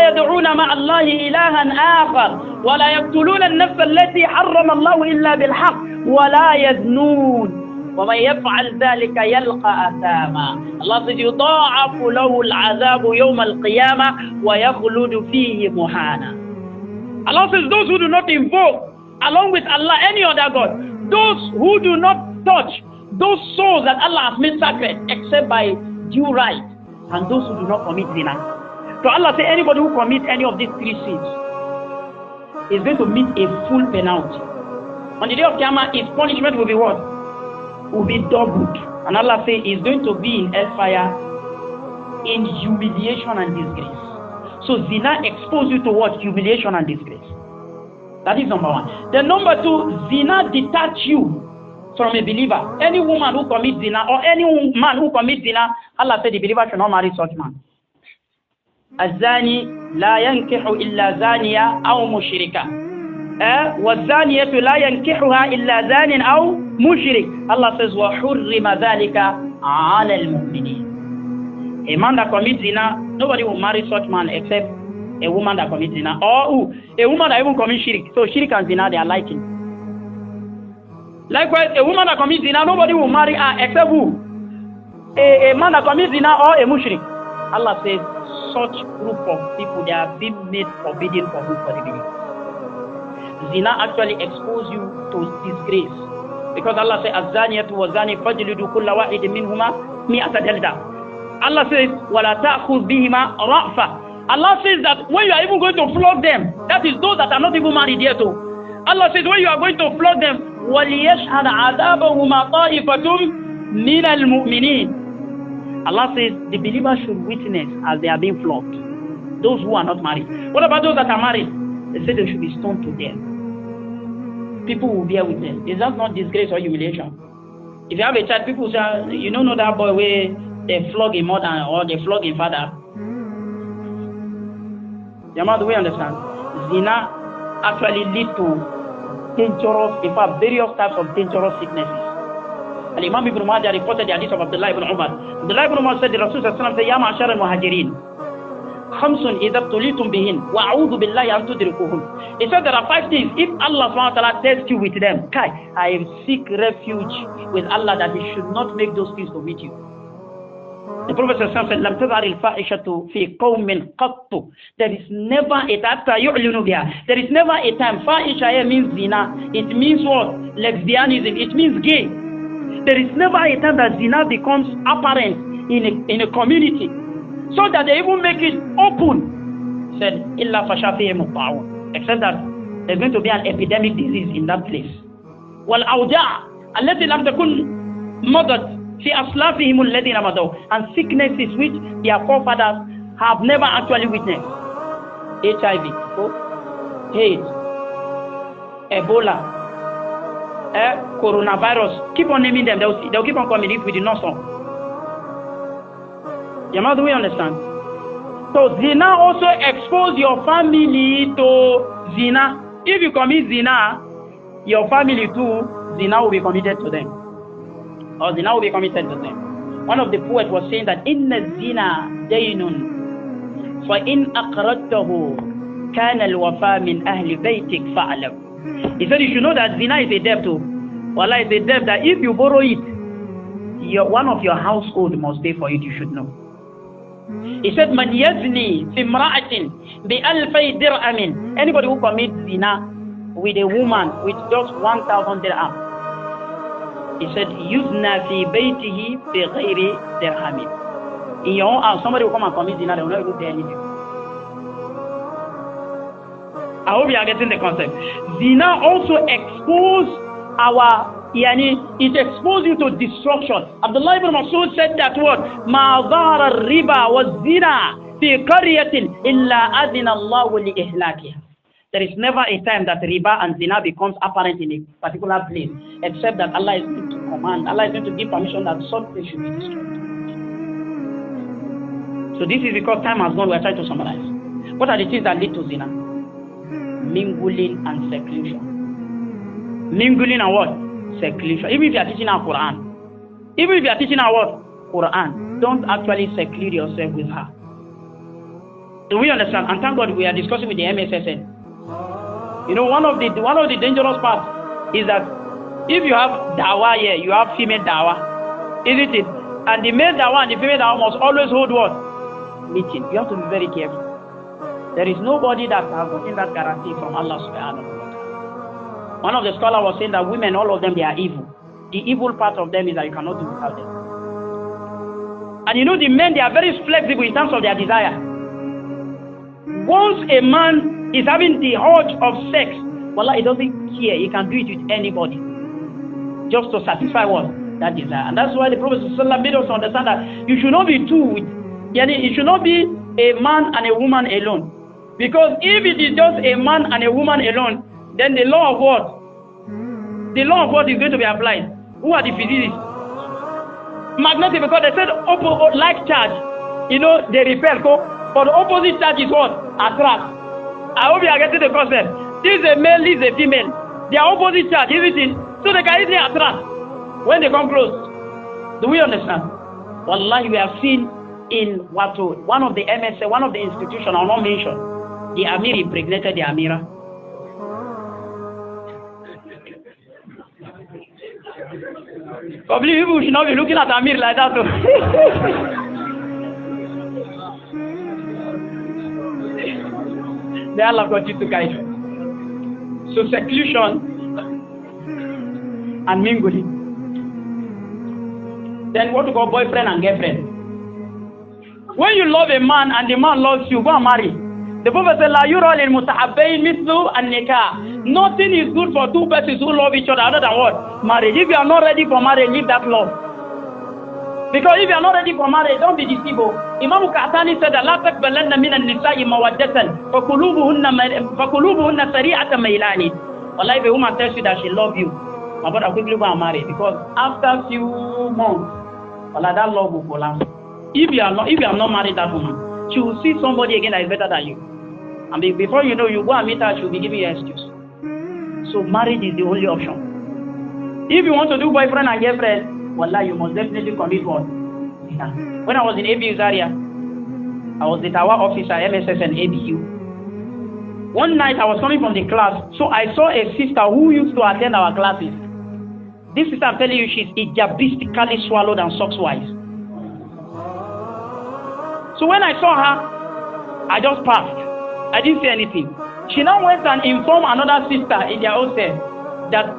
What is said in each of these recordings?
ولا يدعون مع الله إلها آخر ولا يقتلون النفس التي حرم الله إلا بالحق ولا يزنون ومن يفعل ذلك يلقى أثاما. Allah says يضاعف له العذاب يوم القيامة ويخلد فيه مهانا. Allah says those who do not invoke along with Allah any other God, those who do not touch those souls that Allah has made sacred except by due right, and those who do not commit zina. So Allah says anybody who commits any of these three sins is going to meet a full penalty. On the day of Qiyamah, his punishment will be what? Will be doubled. And Allah says he's going to be in hellfire in humiliation and disgrace. So zina exposes you to what? Humiliation and disgrace. That is number one. Then number two, zina detach you from a believer. Any woman who commits zina or any man who commits zina, Allah said the believer should not marry such man. الزاني لا ينكح إلا زانية أو مشركة والزانية لا ينكحها إلا زان أو مشرك. Allah says وحرم ذلك على المؤمنين. A man that commits zina, nobody will marry such man except a woman that commits zina, or a woman that even commits shirk. So shirk and zina, they are liking. Likewise, a woman that commits zina, nobody will marry her except who? A man that commits zina or a mushrik. Allah says such group of people, they are being made forbidden for who? For the believer. Zina actually exposes you to disgrace, because Allah says الزانية والزاني فاجلدوا كل واحد منهما 100 جلدة. Allah says ولا تأخذ بهما رأفة. Allah says that when you are even going to flog them, that is those that are not even married yet. Allah says when you are going to flog them, وَلِيَشْهَدْ عَذَابَهُمَا طَائِفَةٌ مِنَ الْمُؤْمِنِينَ. Allah says the believers should witness as they are being flogged. Those who are not married. What about those that are married? They say they should be stoned to death. People will bear witness. Is that not disgrace or humiliation? If you have a child, people say, you don't know that boy where they flog him mother or they flog him father. Jamla, do we understand? Zina actually leads to dangerous, in fact, various types of dangerous sicknesses. And Imam Ibn Majah reported the hadith of Abdullah ibn Umar. Abdullah ibn Umar said, the Rasul said, Ya ma'ashar al-muhajirin, khamsun idha tulitum bihin, wa a'udhu billahi an tudrikuhum. He said there are 5 things. If Allah subhanahu wa ta'ala tests you with them, I seek refuge with Allah that He should not make those things to meet you. The Prophet said, لم تظهر الفاحشة في قوم قط. There is never a time, there is never a time. Fahisha here means zina. It means what? Lesbianism. It means gay. There is never a time that zina becomes apparent in a community, so that they even make it open. He said, إلا فشا فيهم الطاعون. Except that there's going to be an epidemic disease in that place. والأوجاع التي لم تكن مضت في أصلافهم الذين مضوا, and sicknesses which their forefathers have never actually witnessed. HIV, AIDS, Ebola, coronavirus. Keep on naming them. They'll keep on coming if we do not stop. Jamla, do we understand? So zina also expose your family to zina. If you commit zina, your family too, zina will be committed to them. Or zina will be committed to them. One of the poets was saying that inna zina daynun fa in aqradtahu kana al-wafa min ahli baytik fa'lam. He said you should know that zina is a debt too. Wallah, it's a debt that if you borrow it, one of your household must pay for it, you should know. He said man yazni fi imra'atin bi alfay dir'amin. Anybody who commits zina with a woman with just 1,000 dirham, he said, Yuzna fi baytihi bi ghayri dirhamin. In your own house, somebody will come and commit zina, they will not even pay anything. I hope you are getting the concept. Zina also exposes it exposes you to destruction. Abdullah ibn Mas'ud said that word, Ma dhara riba wa zina fi qaryatin illa adina Allahu li ihlakiha. There is never a time that riba and zina becomes apparent in a particular place, except that Allah is going to command, Allah is going to give permission that such place should be destroyed. So this is because time has gone, we are trying to summarize. What are the things that lead to zina? Mingling and seclusion. Mingling and what? Seclusion. Even if you are teaching our Quran. Even if you are teaching our what? Quran. Don't actually seclude yourself with her. Do we understand? And thank God we are discussing with the MSSN. You know, one of the dangerous parts is that if you have dawah here, you have female dawah, isn't it? And the male dawah and the female dawah must always hold what? Meeting. You have to be very careful. There is nobody that has gotten that guarantee from Allah subhanahu wa ta'ala. One of the scholars was saying that women, all of them, they are evil. The evil part of them is that you cannot do without them. And you know, the men, they are very flexible in terms of their desire. Once a man is having the urge of sex, wallah, he doesn't care. He can do it with anybody, just to satisfy what? That desire. And that's why the Prophet ﷺ made us understand that you should not be two. It should not be a man and a woman alone. Because if it is just a man and a woman alone, then the law of what? The law of what is going to be applied? Who are the physicists? Magnetic, because they said like charge, you know, they repel. But the opposite charge is what? Attract. I hope you are getting the concept. This is a male, this is a female. They are opposite charge, isn't it? So they can easily attract when they come close. Do we understand? Wallahi, we have seen in one of the MSA, one of the institutions, I'll not mention, the Amir impregnated the Amira. Probably people should not be looking at Amir like that. May Allah continue to guide you. So seclusion and mingling. Then what we call boyfriend and girlfriend. When you love a man and the man loves you, go and marry. The Prophet said, La yura lil mutahabbayn mithlu an-nikah. Nothing is good for two persons who love each other other than what? Marriage. If you are not ready for marriage, leave that love. Because if you are not ready for marriage, don't be deceived. Imam Qatani said, La taqbalanna min an-nisa'i mawaddatan fakulubuhunna sari'atan maylani. Wallahi, if a woman tells you that she loves you, my brother, quickly go and marry. Because after a few months, wallahi, that love will collapse. If you have not married that woman, she will see somebody again that is better than you. And before you know, you go and meet her, she will be giving you an excuse. So marriage is the only option. If you want to do boyfriend and girlfriend, wallah, you must definitely commit what? Zina. When I was in ABU Zaria, I was the tower officer, MSS and ABU. One night I was coming from the class, so I saw a sister who used to attend our classes. This sister, I'm telling you, she's hijabistically swallowed and socks-wise. So when I saw her, I just passed. I didn't say anything. She now went and informed another sister in their hostel that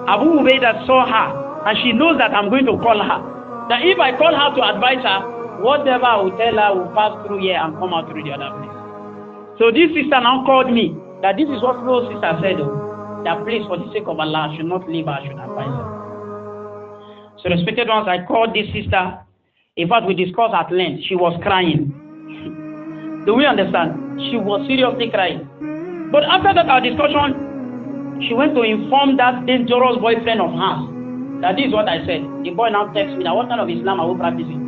Abu Ubaidah saw her and she knows that I'm going to call her. That if I call her to advise her, whatever I will tell her will pass through here and come out through the other place. So this sister now called me that this is what the sister said, that please, for the sake of Allah, I should not leave her, I should advise her. So respected ones, I called this sister. In fact, we discussed at length. She was crying. Do we understand? She was seriously crying. But after that, our discussion, she went to inform that dangerous boyfriend of hers that this is what I said. The boy now texts me that what kind of Islam are we practicing?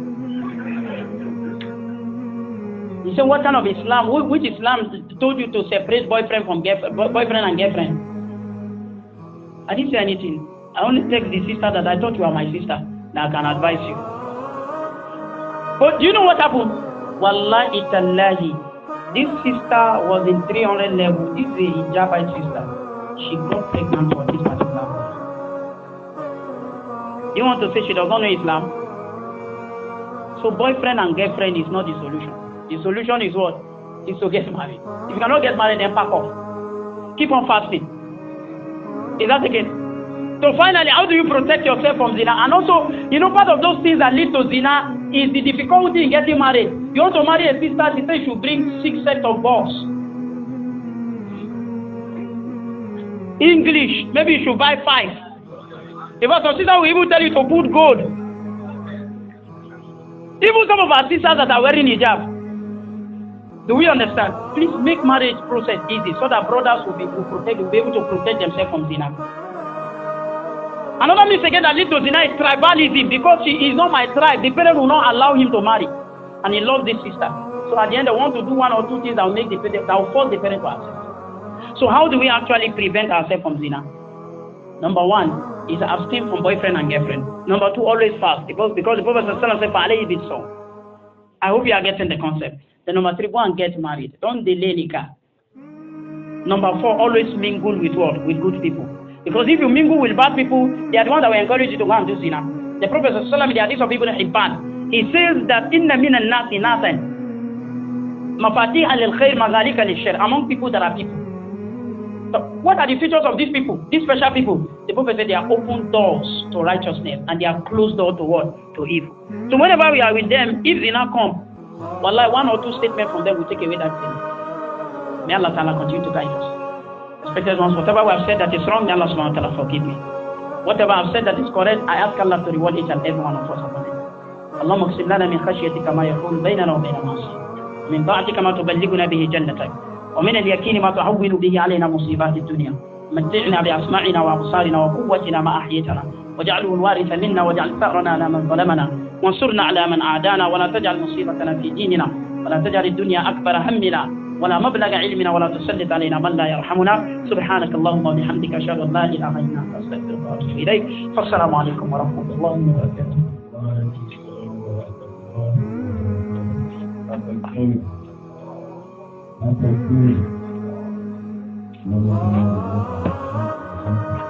He said, what kind of Islam? Which Islam told you to separate boyfriend and girlfriend? I didn't say anything. I only text the sister that I thought you were my sister, that I can advise you. But do you know what happened? Wallahi tallahi, this sister was in 300 level. This is a hijabite sister. She got pregnant for this particular boy. You want to say she does not know Islam? So boyfriend and girlfriend is not the solution. The solution is what? Is to get married. If you cannot get married, then pack off. Keep on fasting. Is that the case? So finally, how do you protect yourself from zina? And also, you know, part of those things that lead to zina is the difficulty in getting married. You want to marry a sister, she says you should bring 6 sets of balls. English, maybe you should buy 5. If your sister will even tell you to put gold. Even some of our sisters that are wearing hijab. Do we understand? Please make marriage process easy so that brothers will be able to protect themselves from zina. Another mistake again that leads to zina is tribalism. Because she is not my tribe, the parent will not allow him to marry. And he loves this sister. So at the end, they want to do 1 or 2 things that will make that will force the parent to accept. So how do we actually prevent ourselves from zina? Number 1 is abstain from boyfriend and girlfriend. Number 2, always fast. Because the Prophet said, I hope you are getting the concept. Then number 3, go and get married. Don't delay nikah. Number 4, always mingle with what? With good people. Because if you mingle with bad people, they are the ones that will encourage you to go and do zina. The Prophet ﷺ, the hadith of Ibn Hibban, he says that inna min al-nasi nasan mafatih al-khair maghalika lil-shar. Among people there are people. So what are the features of these people? These special people? The Prophet said they are open doors to righteousness and they are closed doors to what? To evil. So whenever we are with them, if zina come, wallahi, 1 or 2 statements from them will take away that sin. May Allah Ta'ala continue to guide us. Respected ones, whatever we have said that is wrong, may Allah Subhanahu wa Ta'ala forgive me. Whatever I have said that is correct, I ask Allah to reward each and every one of us upon it. اللهم اقسم لنا من خشيتك ما يحول بيننا وبين معصيتك من طاعتك ما تبلغنا به جنتك ومن اليقين ما تهون به علينا مصيبات الدنيا متعنا بأسماعنا وأبصارنا وقوتنا ما أحييتنا واجعله الوارث منا واجعل ثأرنا على من ظلمنا وانصرنا على من عادانا ولا تجعل مصيبتنا في ديننا ولا تجعل الدنيا أكبر همنا ولا مبلغ علمنا ولا تسلط علينا من لا يرحمنا سبحانك اللهم وبحمدك أشهد أن لا إله إلا أنت أستغفرك وأتوب إليك فالسلام عليكم ورحمة الله وبركاته. Thank you.